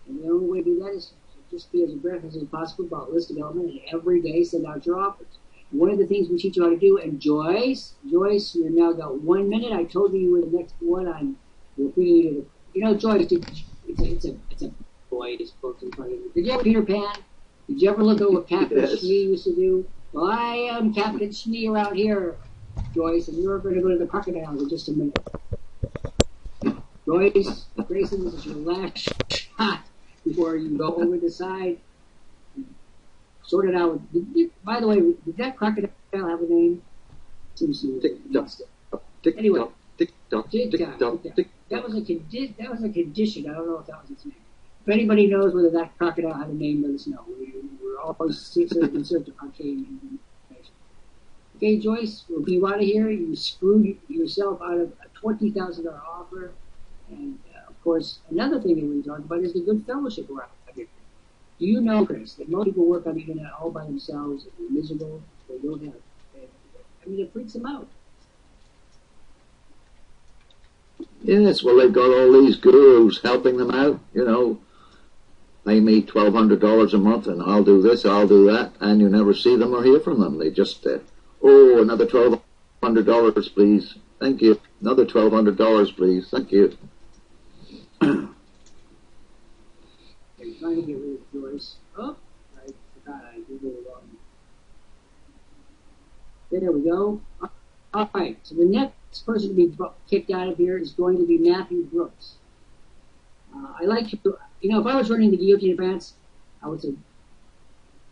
And the only way to do that is just be as aggressive as possible about list development and every day send out your offers. One of the things we teach you how to do, and Joyce, you've now got 1 minute. I told you were the next one on. We're feeding you to Joyce. It's a boy. This book in front of you. Did you ever Peter Pan? Did you ever look at what Captain Schnee used to do? Well, I am Captain Schnee around here, Joyce, and you're going to go to the crocodiles in just a minute. Joyce, Grayson, this is your last shot before you go over the side. Sort it out. By the way, did that crocodile have a name? Seems to tick anyway, tock, tick tock, tick tock, tick. That was a condition. I don't know if that was its name. If anybody knows whether that crocodile had a name, let us know. We're always in search of arcane information. Okay, Joyce, we'll be out of here. You screwed yourself out of a $20,000 offer. And, of course, another thing that we talked about is the good fellowship around here. Do you know, Chris, that most people work on the internet all by themselves and they're miserable? They don't have. It freaks them out. Yes, well, they've got all these gurus helping them out, pay me $1,200 a month and I'll do this, I'll do that, and you never see them or hear from them. They just, another $1,200, please. Thank you. Another $1,200, please. Thank you. They're trying to get rid of Joyce. Oh, I forgot I did it wrong. There we go. All right, so the next person to be kicked out of here is going to be Matthew Brooks. I like to, if I was running the guillotine in France, I would say,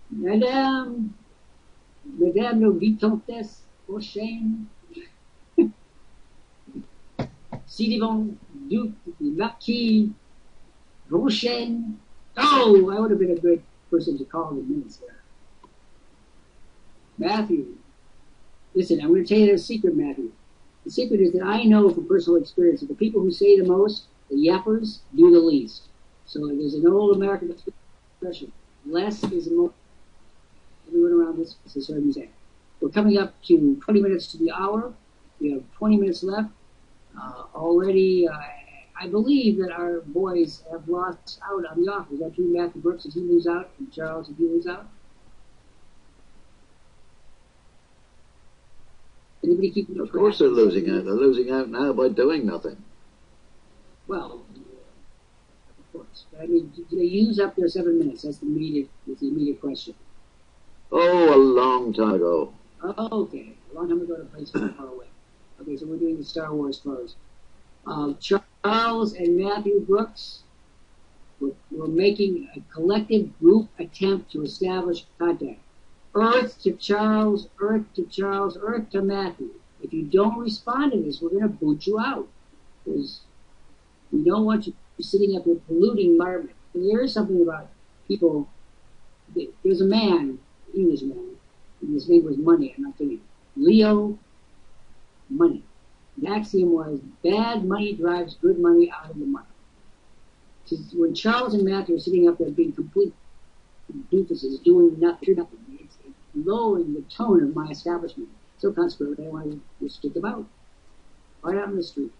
Madame la Vicomtesse, for shame. Ci devant Duc Marquis Rochen. Oh, I would have been a good person to call in minutes there. Matthew. Listen, I'm going to tell you a secret, Matthew. The secret is that I know from personal experience that the people who say the most, the yappers, do the least. So there's an old American expression, less is more. Everyone around this is heard me say. We're coming up to 20 minutes to the hour. We have 20 minutes left. Already, I believe that our boys have lost out on the offer. Is that true, Matthew Brooks? Did he lose out? And Charles, did he lose out? Anybody keeping track? Of course they're losing out. They're losing out now by doing nothing. Well, of course. But I mean, do they use up their 7 minutes? That's the immediate question. Oh, a long time ago. Oh, okay. A long time ago, to place far away. Okay, so we're doing the Star Wars first. Charles and Matthew Brooks, we're making a collective group attempt to establish contact. Earth to Charles, Earth to Charles, Earth to Matthew. If you don't respond to this, we're going to boot you out. Because we don't want you sitting up here polluting the environment. And there is something about people. There's a man, English man, and his name was Money, I'm not kidding. Leo, money. The axiom was, bad money drives good money out of the market. When Charles and Matthew are sitting up there being complete doofuses, doing nothing, it's lowering the tone of my establishment. So consequently, I want to just stick them out. Right out in the street.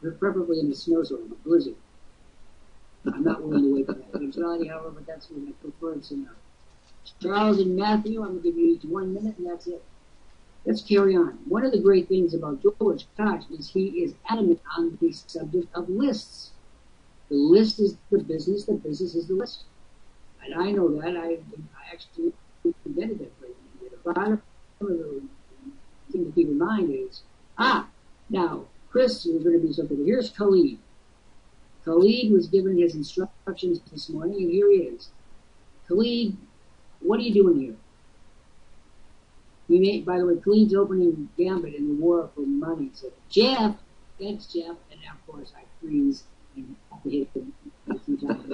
Preferably in a snowstorm, a blizzard. I'm not willing to wait for that eventuality, however, but that's my preferred scenario. Charles and Matthew, I'm going to give you each 1 minute, and that's it. Let's carry on. One of the great things about George Koch is he is adamant on the subject of lists. The list is the business is the list. And I know that. I actually invented that phrase. The bottom of the thing to keep in mind is, now, Chris, you're going to be something. Here's Khalid. Khalid was given his instructions this morning, and here he is. Khalid, what are you doing here? By the way, Khalid's opening gambit in the war for money. So, Jeff, thanks, Jeff. And of course, I freeze and have to hit him a few times.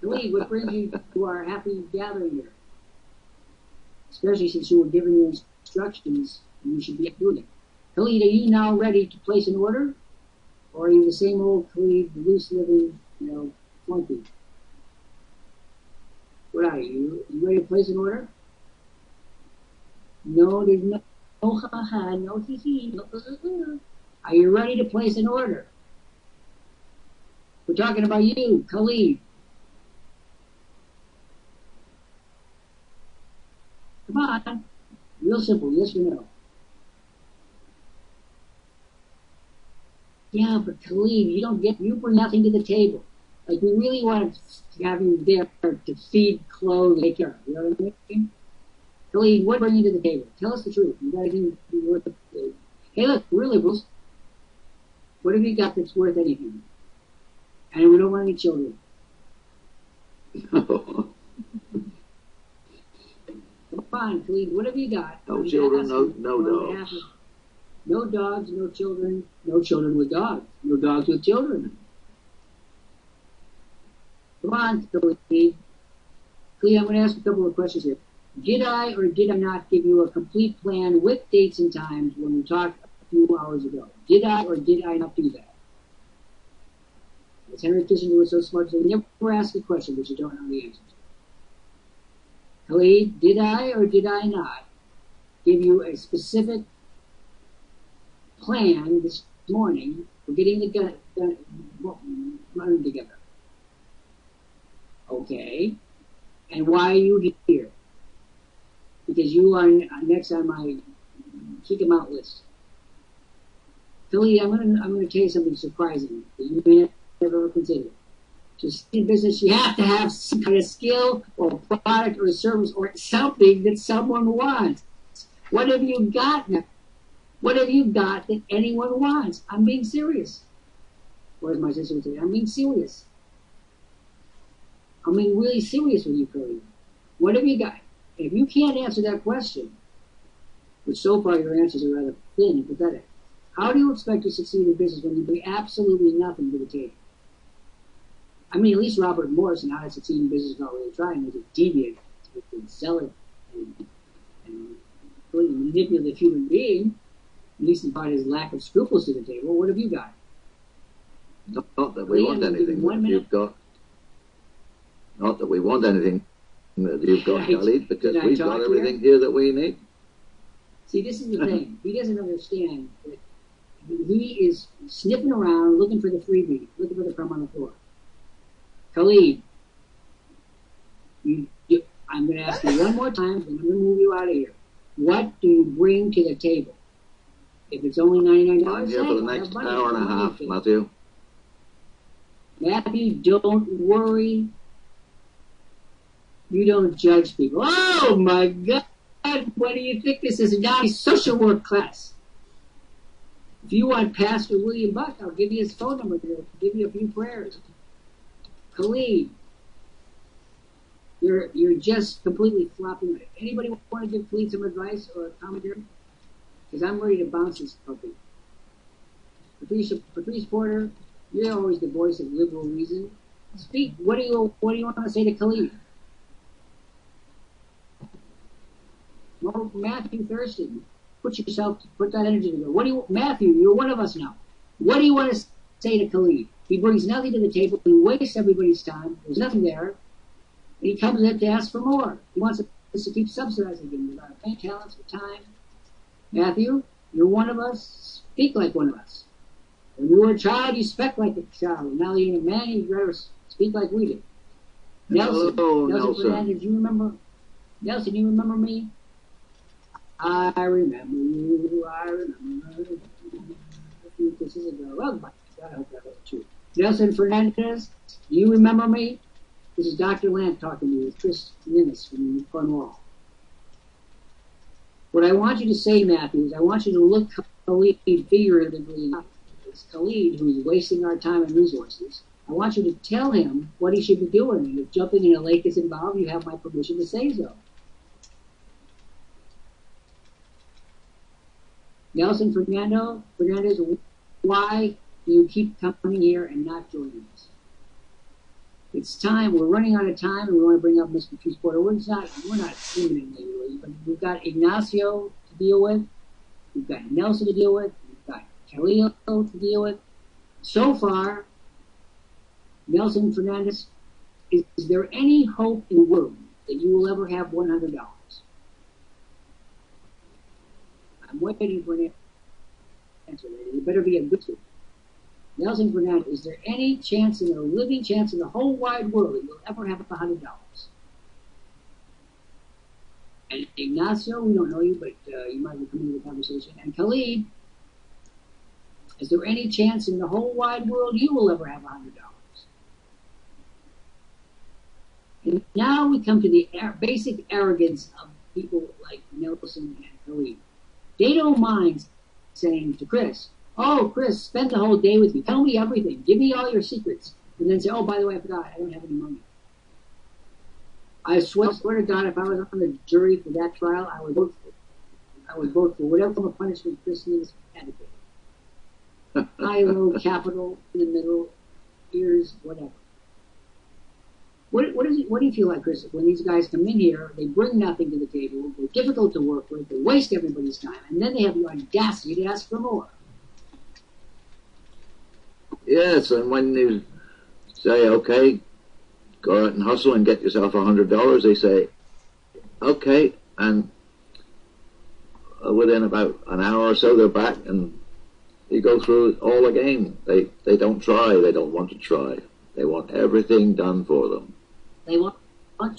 Khalid, what brings you to our happy gathering here? Especially since you were given your instructions, and you should be doing it. Khalid, are you now ready to place an order? Or are you the same old Khalid, loose-living, flunky? What are you? You ready to place an order? No, there's no ha-ha, no hee-hee, no Are you ready to place an order? We're talking about you, Khalid. Come on. Real simple, yes or no? Yeah, but Khalid, you bring nothing to the table. Like, we really want to have you there to feed, clothe, take care of. You know what I mean? Khalid, what bring you to the table? Tell us the truth. You gotta be worth it. Hey, look, we're liberals. What have you got that's worth anything? And we don't want any children. Come on, Khalid, what have you got? No children, no dogs. No dogs, no children with dogs. No dogs with children. Come on, Khalid. Khalid, I'm going to ask a couple of questions here. Did I or did I not give you a complete plan with dates and times when we talked a few hours ago? Did I or did I not do that? As Henry Kissinger was so smart, so he never ask a question which you don't know the answer to. Khalid, did I or did I not give you a specific plan this morning for getting the gun running together? Okay. And why are you here? Because you are next on my kick 'em out list. Philly, I'm gonna tell you something surprising that you may never consider. To stay in business, you have to have some kind of skill or product or service or something that someone wants. What have you got now? What have you got that anyone wants? I'm being serious. Or as my sister would say, I'm being serious. I'm being really serious with you, Cody. What have you got? If you can't answer that question, which so far your answers are rather thin and pathetic, how do you expect to succeed in business when you bring absolutely nothing to the table? I mean, at least Robert Morris and How to Succeed in Business Without Really Trying was a deviant and sell it and really manipulative human being. At least he brought his lack of scruples to the table. What have you got? Not that we want anything that you've got. Not that we want anything that you've got, Khalid, because we've got everything here that we need. See, this is the thing. He doesn't understand that he is sniffing around looking for the freebie, looking for the crumb on the floor. Khalid, I'm going to ask you one more time, and I'm going to move you out of here. What do you bring to the table? If it's only $99, I'm here for the next hour and a half, Matthew. Matthew, don't worry. You don't judge people. Oh, my God. What do you think this is? Not a social work class. If you want Pastor William Buck, I'll give you his phone number. I'll give you a few prayers. Khalid, you're just completely flopping. Anybody want to give Khalid some advice or commentary? Because I'm ready to bounce this puppy. Patrice Porter, you're always the voice of liberal reason. Speak. What do you want to say to Khalid? More Matthew Thurston. Put that energy together. Matthew, you're one of us now. What do you want to say to Khalid? He brings nothing to the table. He wastes everybody's time. There's nothing there. And he comes in to ask for more. He wants us to keep subsidizing him with our bank talents for time. Matthew, you're one of us. Speak like one of us. When you were a child, you spec like a child. Now you're a man, you better speak like we did. Nelson Fernandez, you remember? Nelson, you remember me? I remember you. I remember. A few kisses ago. Oh my God, I hope that wasn't true. Nelson Fernandez, you remember me? This is Dr. Lant talking to you with Chris Ninnis from Cornwall. What I want you to say, Matthew, is I want you to look Khalid figuratively. It's Khalid who's wasting our time and resources. I want you to tell him what he should be doing. And if jumping in a lake is involved, you have my permission to say so. Nelson Fernandez, why do you keep coming here and not joining us? It's time. We're running out of time, and we want to bring up Mr. Peace Porter. We're not imminently, really, but we've got Ignacio to deal with. We've got Nelson to deal with. We've got Khalil to deal with. So far, Nelson Fernandez, is there any hope in the world that you will ever have $100? I'm waiting for an answer. It better be a good one. Nelson Fernandez, is there any chance in a living chance in the whole wide world that you'll ever have $100? And Ignacio, we don't know you, but you might be coming to the conversation. And Khalid, is there any chance in the whole wide world you will ever have $100? And now we come to the basic arrogance of people like Nelson and Khalid. They don't mind saying to Chris, oh, Chris, spend the whole day with me. Tell me everything. Give me all your secrets. And then say, oh, by the way, I forgot. I don't have any money. I swear to God, if I was on the jury for that trial, I would vote for whatever form of punishment Chris needs advocated. High, low, capital, in the middle, ears, whatever. What do you feel like, Chris, when these guys come in here, they bring nothing to the table, they're difficult to work with, they waste everybody's time, and then they have the audacity to ask for more? Yes, and when you say, okay, go out and hustle and get yourself $100, they say, okay, and within about an hour or so, they're back, and you go through it all again. They don't try, they don't want to try. They want everything done for them. They want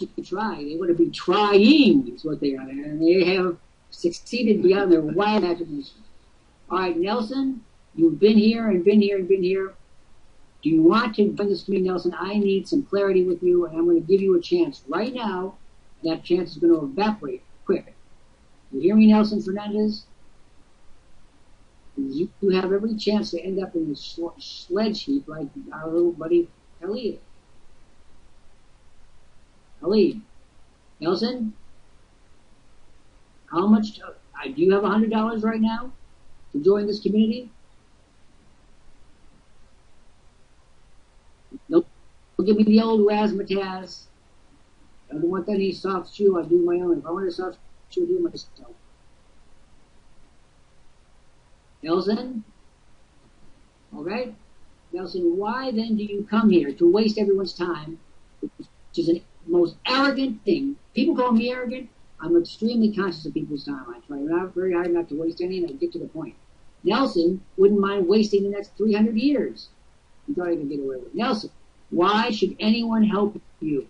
you to try. They want to be trying, is what they are. And they have succeeded beyond their wild imagination. All right, Nelson, you've been here and been here and been here. Do you want to bring this to me, Nelson? I need some clarity with you, and I'm going to give you a chance right now. That chance is going to evaporate quick. You hear me, Nelson Fernandez? You have every chance to end up in this sledge heap like our little buddy Khalid. Khalid. Nelson? How much? Do you have $100 right now to join this community? Don't give me the old razzmatazz. I don't want any soft shoe. I'll do my own. If I want a soft shoe, I'll do it myself. Nelson? All right? Nelson, why then do you come here to waste everyone's time, which is the most arrogant thing? People call me arrogant. I'm extremely conscious of people's time. I try very hard not to waste any, and I get to the point. Nelson wouldn't mind wasting the next 300 years. You thought he could get away with it. Nelson, why should anyone help you?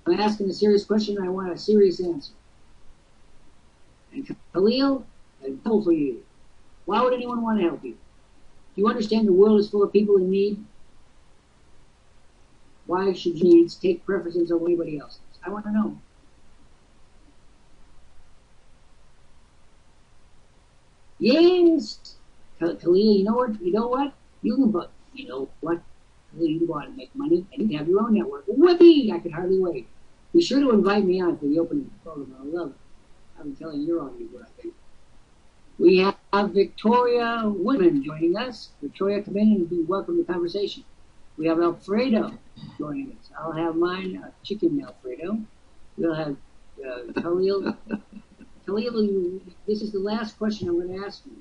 I'm asking a serious question, and I want a serious answer. And Khalil, a double for you. Why would anyone want to help you? Do you understand the world is full of people in need? Why should your needs take preferences over anybody else's? I want to know. Yes, Khalil, you know what? You can, but you know what? Khalil, you go out and make money, and you have your own network. Whippy! I could hardly wait. Be sure to invite me on for the opening program. I love it. I'm telling your audience what I think. We have Victoria Woodman joining us. Victoria, come in and be welcome to the conversation. We have Alfredo joining us. I'll have mine, chicken Alfredo. We'll have Khalil Khalil, this is the last question I'm going to ask you.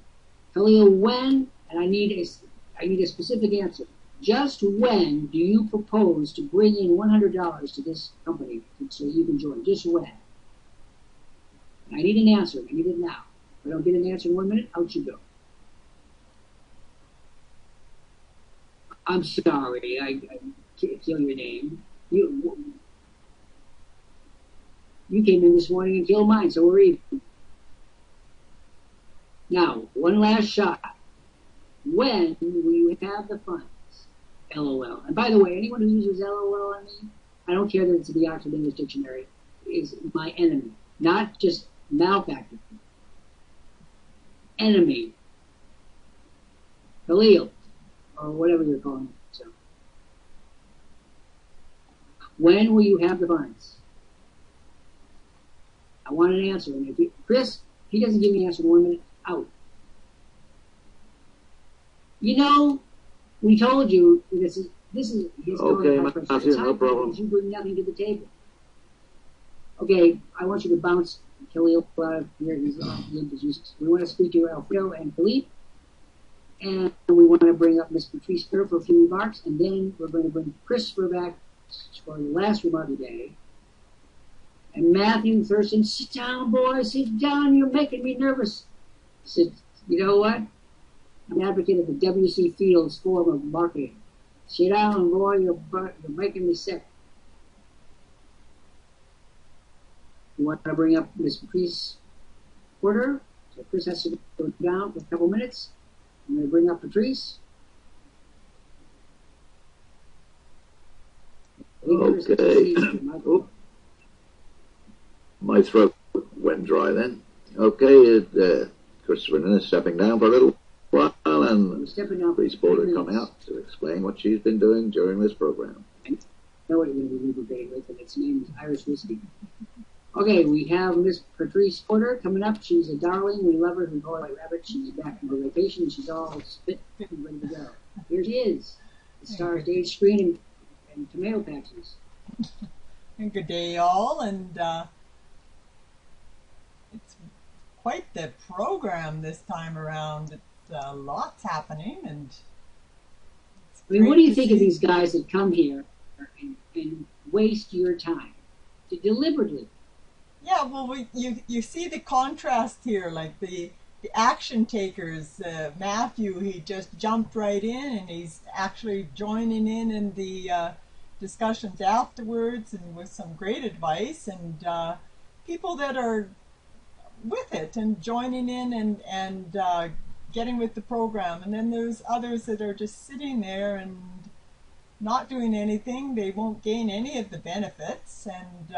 Khalil, when, and I need a specific answer. Just when do you propose to bring in $100 to this company so you can join? Just when? I need an answer. I need it now. If I don't get an answer in 1 minute, out you go. I'm sorry. I can't kill your name. You came in this morning and killed mine, so we're even. Now, one last shot. When will you have the funds? LOL. And by the way, anyone who uses LOL on me, I don't care that it's in the Oxford English Dictionary, is my enemy. Not just malfactor. Enemy. Khalil. Or whatever you're calling it. So, when will you have the funds? I want an answer. And if Chris, he doesn't give me an answer in 1 minute, out. You know, we told you this is his okay, Matthew, no problem. You bring nothing to the table. Okay, I want you to bounce Khalil out of here. We want to speak to Alfredo and Philippe, and we want to bring up Miss Patrice Kerr for a few remarks, and then we're going to bring Christopher back for the last remark of the day. And Matthew Thurston, sit down, boy, sit down. You're making me nervous. I said, you know what? I'm an advocate of the W.C. Fields form of marketing. Sit down, boy, you're making me sick. You want to bring up Miss Patrice Porter? So Chris has to go down for a couple minutes. I'm going to bring up Patrice. Okay. My throat went dry then. Okay, Christopher is stepping down for a little while, and Patrice Porter come out to explain what she's been doing during this program. I know what you're going to be lubricating with, and its name is Irish whiskey. Okay, we have Miss Patrice Porter coming up. She's a darling. We love her. We call her White Rabbit. She's back from her vacation, and she's all spit and ready to go. Here she is. The star stage screen and tomato patches. And good day, all. And it's quite the program this time around. It's lots happening, and I mean, what do you think of these guys that come here and waste your time deliberately? Yeah, well, you see the contrast here, like the action takers. Matthew, he just jumped right in, and he's actually joining in the discussions afterwards, and with some great advice, and people that are with it and joining in and getting with the program. And then there's others that are just sitting there and not doing anything. They won't gain any of the benefits, and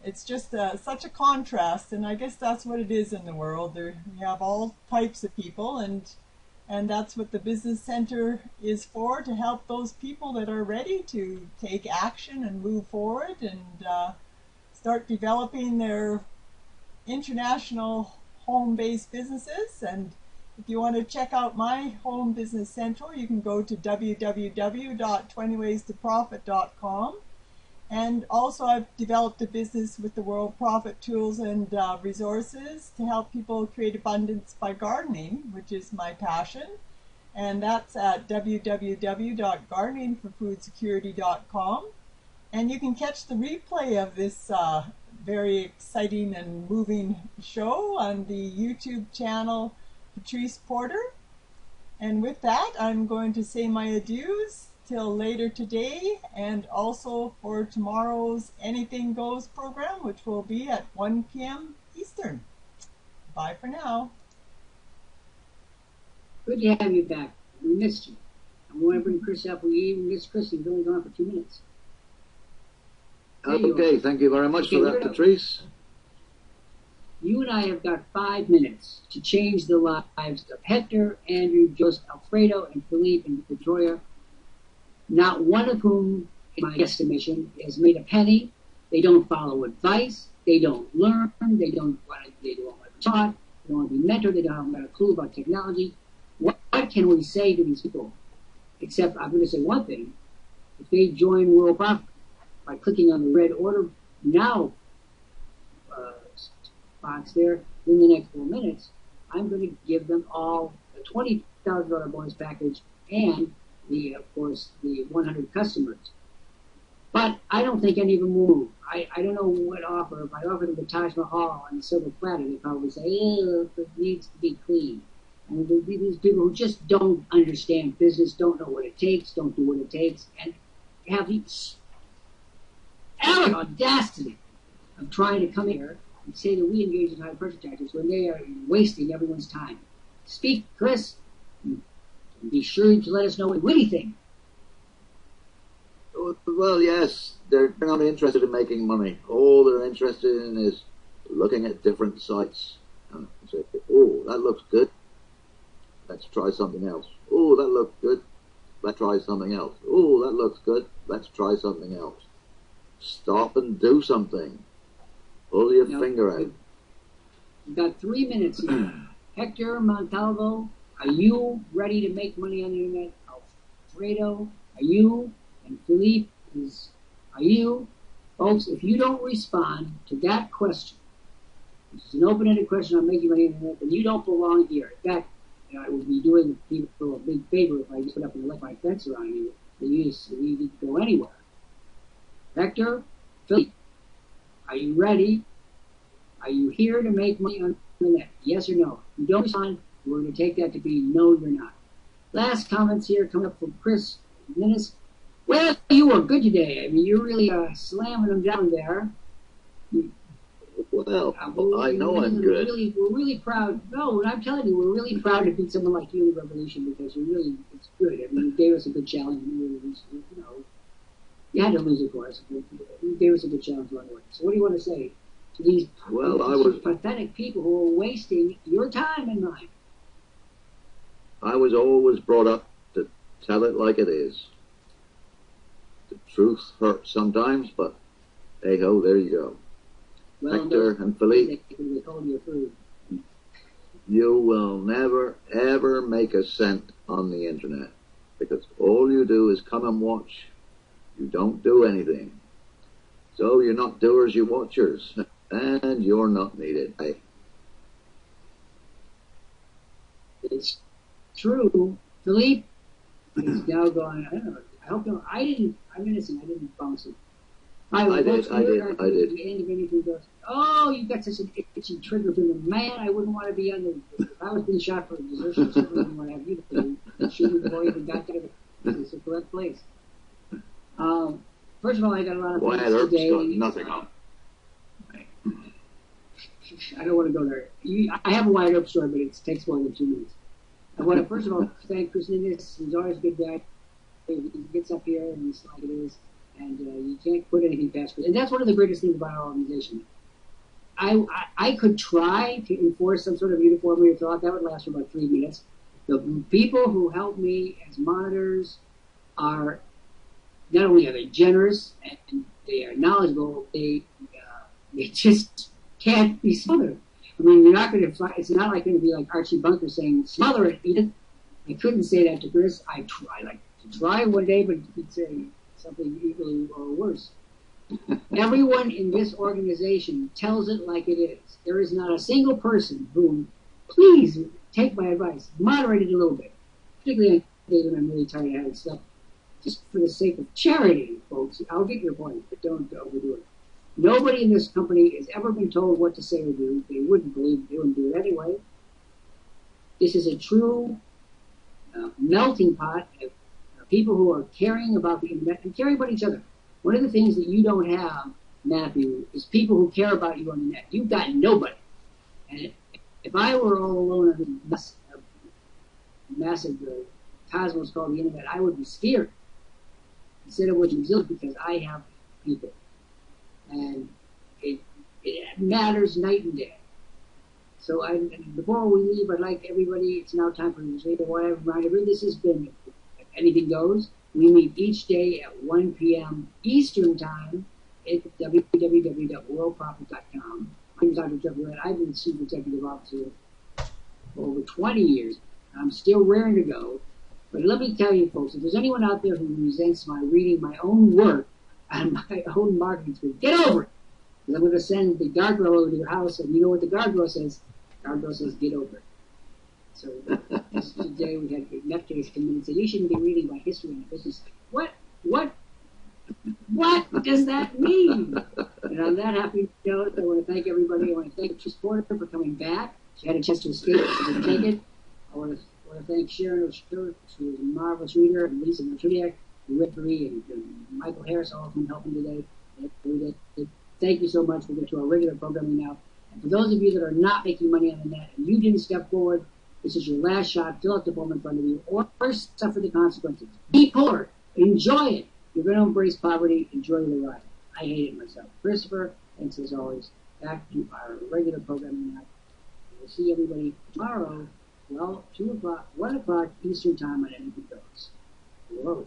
it's just such a contrast. And I guess that's what it is in the world. You have all types of people, and that's what the Business Center is for, to help those people that are ready to take action and move forward and start developing their international home-based businesses. And if you want to check out my home business center, you can go to www.20waystoprofit.com. And also, I've developed a business with the Worldprofit tools and resources to help people create abundance by gardening, which is my passion. And that's at www.gardeningforfoodsecurity.com. And you can catch the replay of this very exciting and moving show on the YouTube channel Patrice Porter. And with that, I'm going to say my adieus till later today, and also for tomorrow's Anything Goes program, which will be at 1 p.m. Eastern. Bye for now. Good to have you back. We missed you. I want to bring Chris up. We even missed Chris. He's only gone for 2 minutes. Okay, thank you very much for that, Patrice. You and I have got 5 minutes to change the lives of Hector, Andrew, Joseph, Alfredo, and Philippe, and Pedroia, not one of whom, in my estimation, has made a penny. They don't follow advice. They don't learn. They don't want to be taught. They don't want to be mentored. They don't have a clue about technology. What can we say to these people? Except, I'm going to say one thing. If they join Worldprofit by clicking on the red order now box there in the next 4 minutes, I'm going to give them all a $20,000 bonus package and of course, the 100 customers. But I don't think any of them will move. I don't know what offer. If I offer them the Taj Mahal on the silver platter, they'd probably say, it needs to be clean. I mean, these people who just don't understand business, don't know what it takes, don't do what it takes, and have the arrogant audacity of trying to come here and say that we engage in high pressure tactics when they are wasting everyone's time. Speak, Chris. Be sure to let us know what you think. Well, yes, they're not interested in making money. All they're interested in is looking at different sites and say, oh, that looks good. Let's try something else. Oh, that looks good. Let's try something else. Oh, that looks good. Let's try something else. Stop and do something. Pull your finger out. We've got 3 minutes here. Hector Montalvo, are you ready to make money on the internet? Alfredo, are you? And Philippe are you? Folks, if you don't respond to that question, which is an open-ended question on making money on the internet, then you don't belong here. In fact, I would be doing people a big favor if I just put up an electric fence around you, and you need to go anywhere. Hector, Philippe, are you ready? Are you here to make money on the internet? Yes or no? If you don't respond, we're going to take that to be no, you're not. Last comments here coming up from Chris Minnis. Well, you were good today. I mean, you're really slamming them down there. Well, I know I'm good. We're really proud. No, I'm telling you, we're really proud to beat someone like you in the Revolution because it's good. I mean, you gave us a good challenge. You had to lose, of course. But you gave us a good challenge right away. So what do you want to say to these pathetic people who are wasting your time and mine? I was always brought up to tell it like it is. The truth hurts sometimes, but hey ho, there you go. Well, Hector and Philippe, you will never ever make a cent on the internet because all you do is come and watch. You don't do anything. So you're not doers, you watchers, and you're not needed. Hey. It's true. Philippe is now gone. I don't know. I hope no. I'm innocent. I didn't bounce it. I did. The end of anything goes. Oh, you got such an itchy trigger finger, man. I wouldn't want to be on the. If I was being shot for a desertion, I certainly wouldn't want to have you to shoot me before I even got to the correct place. First of all, I got a lot of things today. Got nothing on. I don't want to go there. I have a Wyatt Earp story, but it takes more than 2 minutes. I want to first of all thank Chris Ninnis. He's always a good guy. He gets up here and he's like it is, and you can't put anything past Chris. And that's one of the greatest things about our organization. I could try to enforce some sort of uniformity of thought. That would last for about 3 minutes. The people who help me as monitors are not only are they generous and they are knowledgeable, they just can't be smothered. I mean, you're not going to. It's not like going to be like Archie Bunker saying "smother it, Edith." I couldn't say that to Chris. I like to try one day, but he'd say something equally or worse. Everyone in this organization tells it like it is. There is not a single person who, please take my advice, moderate it a little bit. Particularly on days when I'm really tired of having stuff. Just for the sake of charity, folks. I'll get your point, but don't overdo it. Nobody in this company has ever been told what to say or do. They wouldn't believe it. They wouldn't do it anyway. This is a true melting pot of people who are caring about the internet and caring about each other. One of the things that you don't have, Matthew, is people who care about you on the net. You've got nobody. And if I were all alone on this massive cosmos called the internet, I would be scared. Instead of what you do, because I have people. And it matters night and day. So before we leave, I'd like everybody, it's now time for music. I want to remind everybody, this has been Anything Goes. We meet each day at 1 p.m. Eastern Time at www.worldprofit.com. My name is Dr. Jeff Lett. I've been the Chief Executive Officer for over 20 years. I'm still raring to go. But let me tell you, folks, if there's anyone out there who resents my reading my own work and my own marketing skills, get over it. And I'm going to send the guardrail over to your house, and you know what the guardrail says? Guardrail says, get over it. So today we had Nutcase come in and say, you shouldn't be reading about history in the business. What does that mean? And on that happy note, I want to thank everybody. I want to thank Trish Porter for coming back. She had a chance to escape, she didn't take it. I want to thank Sharon O'Shea, she was a marvelous reader, and Lisa Merchudiak, and Whitbury, and Michael Harris, all of them helping today. Thank you so much. We'll get to our regular programming now. And for those of you that are not making money on the net and you didn't step forward, this is your last shot. Fill out the form in front of you or suffer the consequences. Be poor. Enjoy it. You're going to embrace poverty. Enjoy the ride. I hate it myself. Christopher, thanks as always. Back to our regular programming now. We'll see everybody tomorrow. Well, 2 o'clock, 1 o'clock Eastern Time on Anything Goes. Whoa.